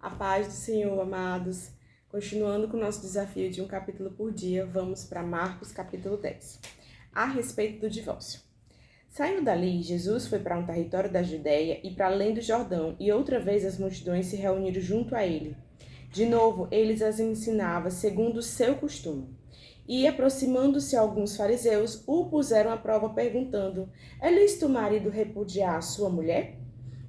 A paz do Senhor, amados. Continuando com o nosso desafio de um capítulo por dia, vamos para Marcos, capítulo 10. A respeito do divórcio. Saindo dali, Jesus foi para um território da Judéia e para além do Jordão, e outra vez as multidões se reuniram junto a ele. De novo, ele as ensinava segundo o seu costume. E, aproximando-se alguns fariseus, o puseram à prova, perguntando: é lícito o marido repudiar a sua mulher?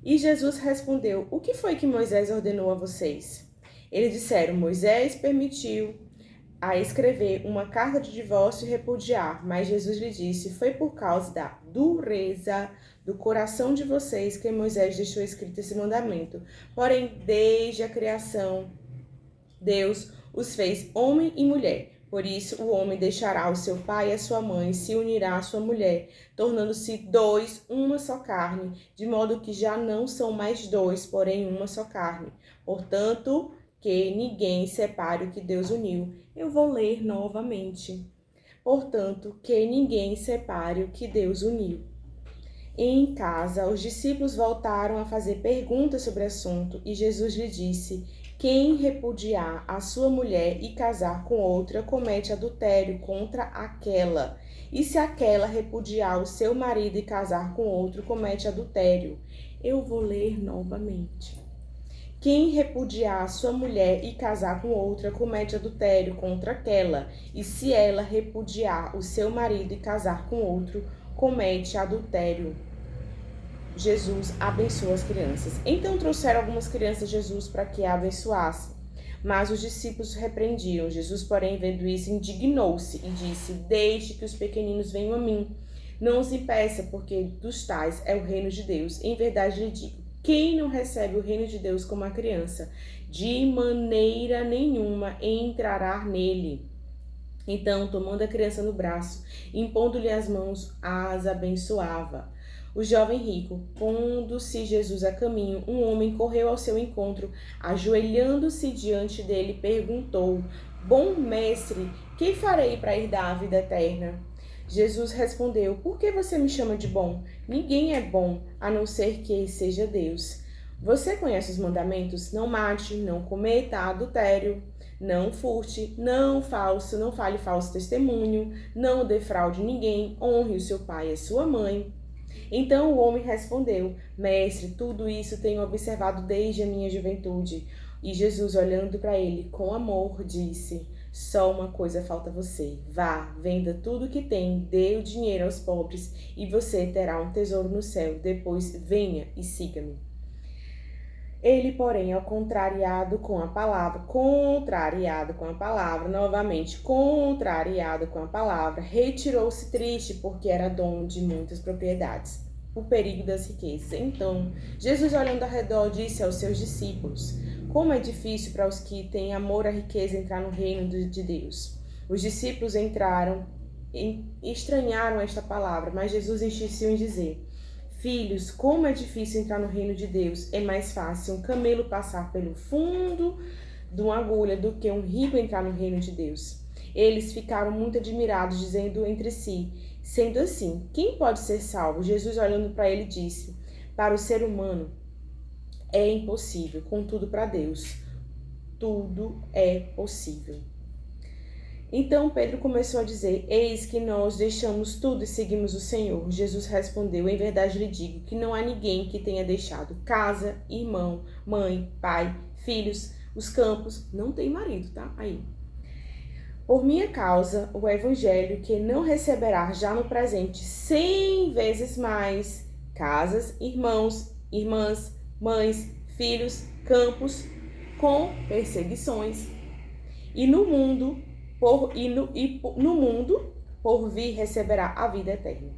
E Jesus respondeu: o que foi que Moisés ordenou a vocês? Eles disseram: Moisés permitiu a escrever uma carta de divórcio e repudiar. Mas Jesus lhe disse: foi por causa da dureza do coração de vocês que Moisés deixou escrito esse mandamento. Porém, desde a criação, Deus os fez homem e mulher. Por isso, o homem deixará o seu pai e a sua mãe, se unirá à sua mulher, tornando-se dois, uma só carne, de modo que já não são mais dois, porém uma só carne. Portanto, que ninguém separe o que Deus uniu. Eu vou ler novamente. Portanto, que ninguém separe o que Deus uniu. Em casa, os discípulos voltaram a fazer perguntas sobre o assunto e Jesus lhe disse: quem repudiar a sua mulher e casar com outra comete adultério contra aquela. E se aquela repudiar o seu marido e casar com outro, comete adultério. Eu vou ler novamente. Quem repudiar a sua mulher e casar com outra, comete adultério contra aquela. E se ela repudiar o seu marido e casar com outro, comete adultério. Jesus abençoa as crianças. Então trouxeram algumas crianças a Jesus para que a abençoassem. Mas os discípulos repreendiam. Jesus, porém, vendo isso, indignou-se e disse: deixe que os pequeninos venham a mim. Não os impeça, porque dos tais é o reino de Deus. Em verdade lhe digo: quem não recebe o reino de Deus como a criança, de maneira nenhuma entrará nele. Então, tomando a criança no braço, impondo-lhe as mãos, as abençoava. O jovem rico, pondo-se Jesus a caminho, um homem correu ao seu encontro, ajoelhando-se diante dele, perguntou: bom mestre, que farei para herdar a vida eterna? Jesus respondeu: por que você me chama de bom? Ninguém é bom, a não ser que seja Deus. Você conhece os mandamentos? Não mate, não cometa adultério, não furte, não fale falso testemunho, não defraude ninguém, honre o seu pai e a sua mãe. Então o homem respondeu: mestre, tudo isso tenho observado desde a minha juventude. E Jesus, olhando para ele com amor, disse: só uma coisa falta a você. Vá, venda tudo que tem, dê o dinheiro aos pobres e você terá um tesouro no céu. Depois venha e siga-me. Ele, porém, contrariado com a palavra, retirou-se triste, porque era dono de muitas propriedades. O perigo das riquezas. Então, Jesus, olhando ao redor, disse aos seus discípulos: como é difícil para os que têm amor à riqueza entrar no reino de Deus. Os discípulos estranharam esta palavra, mas Jesus insistiu em dizer: filhos, como é difícil entrar no reino de Deus. É mais fácil um camelo passar pelo fundo de uma agulha do que um rico entrar no reino de Deus. Eles ficaram muito admirados, dizendo entre si: sendo assim, quem pode ser salvo? Jesus, olhando para ele, disse: para o ser humano é impossível, contudo para Deus tudo é possível. Então Pedro começou a dizer: eis que nós deixamos tudo e seguimos o Senhor. Jesus respondeu: em verdade lhe digo que não há ninguém que tenha deixado casa, irmão, mãe, pai, filhos, os campos, não tem marido, tá? Aí. Por minha causa, o evangelho, que não receberá já no presente 100 vezes mais casas, irmãos, irmãs, mães, filhos, campos, com perseguições. E no mundo, por vir, receberá a vida eterna.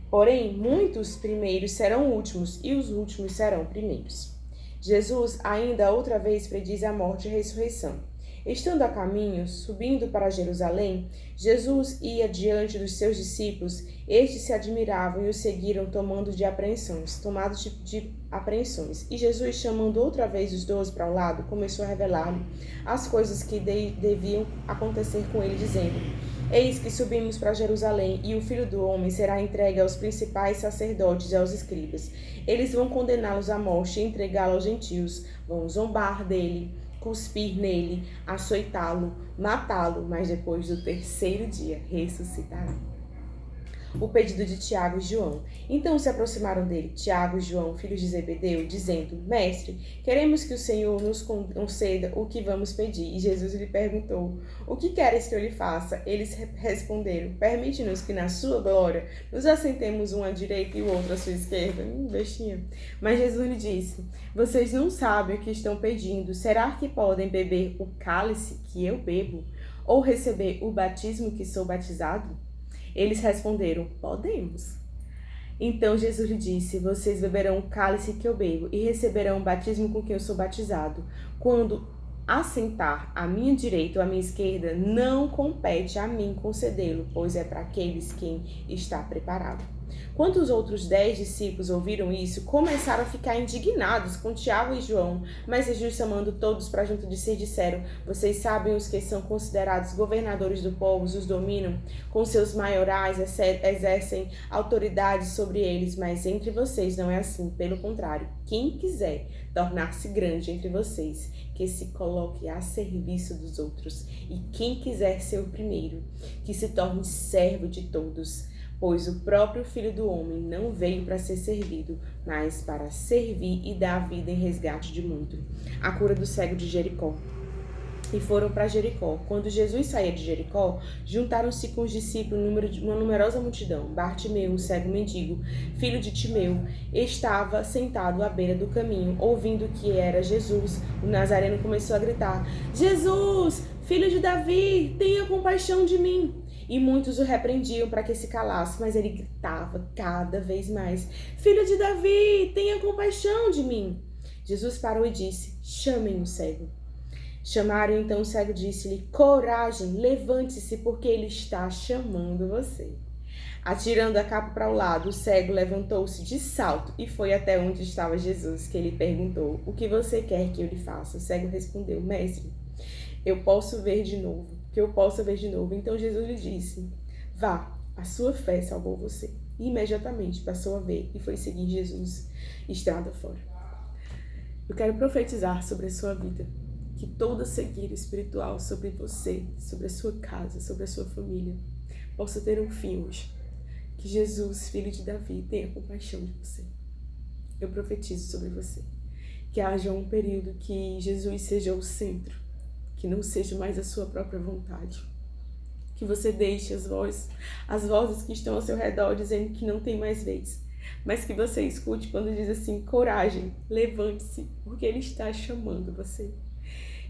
Porém, muitos primeiros serão últimos, e os últimos serão primeiros. Jesus ainda outra vez prediz a morte e a ressurreição. Estando a caminho, subindo para Jerusalém, Jesus ia diante dos seus discípulos. Estes se admiravam e o seguiram, tomados de apreensões. E Jesus, chamando outra vez os 12 para o lado, começou a revelar-lhe as coisas que deviam acontecer com ele, dizendo: Eis que subimos para Jerusalém, e o Filho do Homem será entregue aos principais sacerdotes e aos escribas. Eles vão condená-los à morte e entregá-lo aos gentios. Vão zombar dele, cuspir nele, açoitá-lo, matá-lo, mas depois do terceiro dia ressuscitará. O pedido de Tiago e João. Então se aproximaram dele, Tiago e João, filhos de Zebedeu, dizendo: Mestre, queremos que o Senhor nos conceda o que vamos pedir. E Jesus lhe perguntou: O que queres que eu lhe faça? Eles responderam: Permite-nos que na sua glória nos assentemos um à direita e o outro à sua esquerda. Bestinha. Mas Jesus lhe disse: Vocês não sabem o que estão pedindo. Será que podem beber o cálice que eu bebo? Ou receber o batismo que sou batizado? Eles responderam: Podemos. Então Jesus lhe disse: Vocês beberão o cálice que eu bebo e receberão o batismo com que eu sou batizado. Quando assentar à minha direita ou à minha esquerda, não compete a mim concedê-lo, pois é para aqueles quem está preparado. Quando os outros 10 discípulos ouviram isso, começaram a ficar indignados com Tiago e João. Mas Jesus, chamando todos para junto de si, disseram: Vocês sabem os que são considerados governadores do povo, os dominam, com seus maiorais exercem autoridade sobre eles, mas entre vocês não é assim. Pelo contrário, quem quiser tornar-se grande entre vocês, que se coloque a serviço dos outros. E quem quiser ser o primeiro, que se torne servo de todos. Pois o próprio Filho do Homem não veio para ser servido, mas para servir e dar a vida em resgate de muito. A cura do cego de Jericó. E foram para Jericó. Quando Jesus saía de Jericó, juntaram-se com os discípulos uma numerosa multidão. Bartimeu, o cego mendigo, filho de Timeu, estava sentado à beira do caminho. Ouvindo que era Jesus, o Nazareno começou a gritar: Jesus, filho de Davi, tenha compaixão de mim. E muitos o repreendiam para que se calasse, mas ele gritava cada vez mais: Filho de Davi, tenha compaixão de mim. Jesus parou e disse: Chamem o cego. Chamaram, então o cego disse-lhe: Coragem, levante-se, porque ele está chamando você. Atirando a capa para o lado, o cego levantou-se de salto e foi até onde estava Jesus, que ele perguntou: O que você quer que eu lhe faça? O cego respondeu: Mestre, eu posso ver de novo. Então Jesus lhe disse: Vá, a sua fé salvou você. E imediatamente passou a ver e foi seguir Jesus estrada fora. Eu quero profetizar sobre a sua vida, que toda cegueira espiritual sobre você, sobre a sua casa, sobre a sua família, possa ter um fim hoje. Que Jesus, filho de Davi, tenha compaixão de você. Eu profetizo sobre você. Que haja um período que Jesus seja o centro, que não seja mais a sua própria vontade. Que você deixe as vozes que estão ao seu redor dizendo que não tem mais vez. Mas que você escute quando diz assim: coragem, levante-se, porque Ele está chamando você.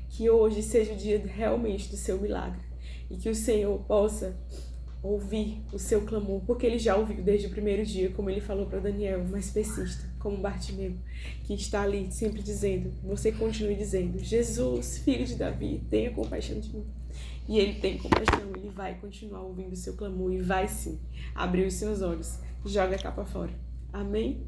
Que hoje seja o dia realmente do seu milagre. E que o Senhor possa ouvir o seu clamor, porque Ele já ouviu desde o primeiro dia, como Ele falou para Daniel, mas persista, como Bartimeu, que está ali sempre dizendo, você continue dizendo: Jesus, filho de Davi, tenha compaixão de mim. E Ele tem compaixão, Ele vai continuar ouvindo o seu clamor e vai sim abrir os seus olhos. Joga a capa fora. Amém?